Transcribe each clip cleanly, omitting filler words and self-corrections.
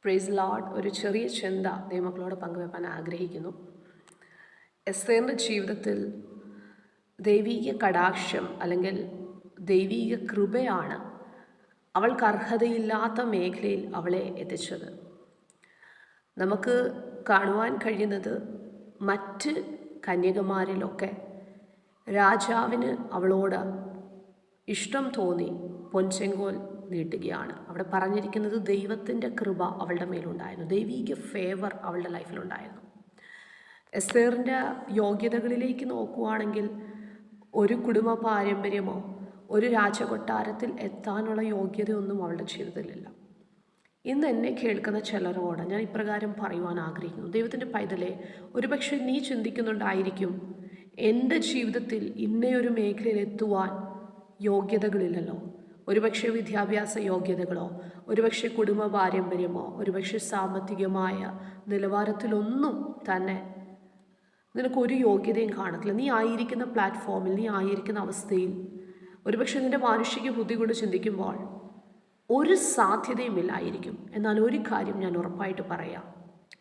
Praise Lord. ഒരു ചെറിയ ചിന്ത ദൈവമക്കളോട് പങ്കുവെക്കാൻ ആഗ്രഹിക്കുന്നു. എസ്തേറിൻ്റെ ജീവിതത്തിൽ ദൈവീക കടാക്ഷം അല്ലെങ്കിൽ ദൈവീക കൃപയാണ് അവൾക്ക് അർഹതയില്ലാത്ത മേഖലയിൽ അവളെ എത്തിച്ചത്. നമുക്ക് കാണുവാൻ കഴിയുന്നത് മറ്റ് കന്യകമാരിലൊക്കെ രാജാവിന് അവളോട് ഇഷ്ടം തോന്നി പൊൻചെങ്കോൽ നീട്ടുകയാണ്. അവിടെ പറഞ്ഞിരിക്കുന്നത് ദൈവത്തിൻ്റെ കൃപ അവളുടെ മേലുണ്ടായിരുന്നു, ദൈവീക ഫേവർ അവളുടെ ലൈഫിലുണ്ടായിരുന്നു. എസ്തേറിൻ്റെ യോഗ്യതകളിലേക്ക് നോക്കുകയാണെങ്കിൽ ഒരു കുടുംബ പാരമ്പര്യമോ ഒരു രാജകൊട്ടാരത്തിൽ എത്താനുള്ള യോഗ്യതയൊന്നും അവളുടെ ജീവിതത്തിലില്ല. ഇന്ന് എന്നെ കേൾക്കുന്ന ചിലരോട് ഞാൻ ഇപ്രകാരം പറയുവാൻ ആഗ്രഹിക്കുന്നു. ദൈവത്തിൻ്റെ പൈതലെ, ഒരുപക്ഷെ നീ ചിന്തിക്കുന്നുണ്ടായിരിക്കും, എൻ്റെ ജീവിതത്തിൽ ഇന്നയൊരു മേഖലയിൽ എത്തുവാൻ യോഗ്യതകളില്ലല്ലോ. ഒരുപക്ഷെ വിദ്യാഭ്യാസ യോഗ്യതകളോ ഒരുപക്ഷെ കുടുംബ പാരമ്പര്യമോ ഒരുപക്ഷെ സാമ്പത്തികമായ നിലവാരത്തിലൊന്നും തന്നെ നിനക്കൊരു യോഗ്യതയും കാണത്തില്ല. നീ ആയിരിക്കുന്ന പ്ലാറ്റ്ഫോമിൽ, നീ ആയിരിക്കുന്ന അവസ്ഥയിൽ ഒരുപക്ഷെ നിൻ്റെ മാനുഷിക ബുദ്ധി കൊണ്ട് ചിന്തിക്കുമ്പോൾ ഒരു സാധ്യതയുമില്ലായിരിക്കും. എന്നാൽ ഒരു കാര്യം ഞാൻ ഉറപ്പായിട്ട് പറയാം,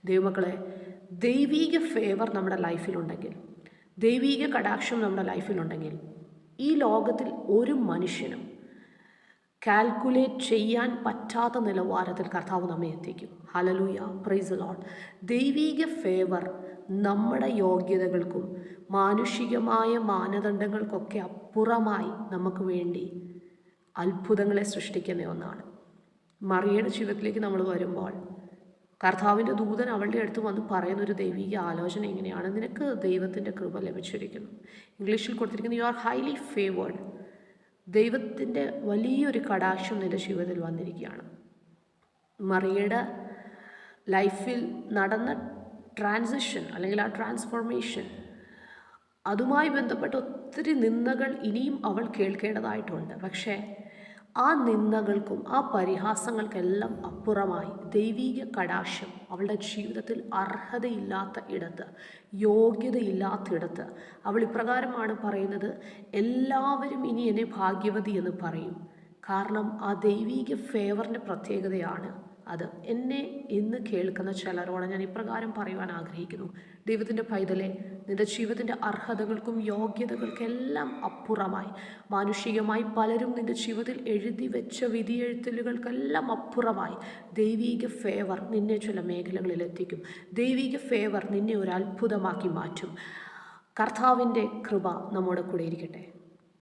ദൈവമക്കളെ, ദൈവീക ഫേവർ നമ്മുടെ ലൈഫിലുണ്ടെങ്കിൽ, ദൈവീക കടാക്ഷം നമ്മുടെ ലൈഫിലുണ്ടെങ്കിൽ, ഈ ലോകത്തിൽ ഒരു മനുഷ്യനും കാൽക്കുലേറ്റ് ചെയ്യാൻ പറ്റാത്ത നിലവാരത്തിൽ കർത്താവ് നമ്മെ എത്തിക്കും. Hallelujah, praise lord. ദൈവീക ഫേവർ നമ്മുടെ യോഗ്യതകൾക്കും മാനുഷികമായ മാനദണ്ഡങ്ങൾക്കൊക്കെ അപ്പുറമായി നമുക്ക് വേണ്ടി അത്ഭുതങ്ങളെ സൃഷ്ടിക്കുന്ന ഒന്നാണ്. മറിയയുടെ ജീവിതത്തിലേക്ക് നമ്മൾ വരുമ്പോൾ കർത്താവിൻ്റെ ദൂതൻ അവളുടെ അടുത്ത് വന്ന് പറയുന്നൊരു ദൈവീക ആലോചന എങ്ങനെയാണ്: നിനക്ക് ദൈവത്തിൻ്റെ കൃപ ലഭിച്ചിരിക്കുന്നു. ഇംഗ്ലീഷിൽ കൊടുത്തിരിക്കുന്നത് യു ആർ ഹൈലി ഫേവേർഡ്. ദൈവത്തിൻ്റെ വലിയൊരു കടാക്ഷം നിൻ്റെ ജീവിതത്തിൽ വന്നിരിക്കുകയാണ്. മറിയയുടെ ലൈഫിൽ നടന്ന ട്രാൻസിഷൻ അല്ലെങ്കിൽ ആ ട്രാൻസ്ഫോർമേഷൻ, അതുമായി ബന്ധപ്പെട്ട ഒത്തിരി നിന്ദകൾ ഇനിയും അവൾ കേൾക്കേണ്ടതായിട്ടുണ്ട്. പക്ഷേ ആ നിന്ദകൾക്കും ആ പരിഹാസങ്ങൾക്കെല്ലാം അപ്പുറമായി ദൈവീക കടാക്ഷം അവളുടെ ജീവിതത്തിൽ അർഹതയില്ലാത്ത ഇടത്ത്, യോഗ്യതയില്ലാത്തിടത്ത് അവൾ ഇപ്രകാരമാണ് പറയുന്നത്: എല്ലാവരും ഇനി എന്നെ ഭാഗ്യവതി എന്ന് പറയും. കാരണം ആ ദൈവീക ഫേവറിൻ്റെ പ്രത്യേകതയാണ് അത്. എന്നെ ഇന്ന് കേൾക്കുന്ന ചിലരോട് ഞാൻ ഇപ്രകാരം പറയുവാൻ ആഗ്രഹിക്കുന്നു, ദൈവത്തിൻ്റെ പൈതലെ, നിൻ്റെ ജീവിതത്തിൻ്റെ അർഹതകൾക്കും യോഗ്യതകൾക്കെല്ലാം അപ്പുറമായി, മാനുഷികമായി പലരും നിൻ്റെ ജീവിതത്തിൽ എഴുതി വെച്ച വിധിയെഴുത്തലുകൾക്കെല്ലാം അപ്പുറമായി ദൈവീക ഫേവർ നിന്നെ ചില മേഖലകളിൽ എത്തിക്കും. ദൈവീക ഫേവർ നിന്നെ ഒരു അത്ഭുതമാക്കി മാറ്റും. കർത്താവിൻ്റെ കൃപ നമ്മോട് കൂടെ ഇരിക്കട്ടെ.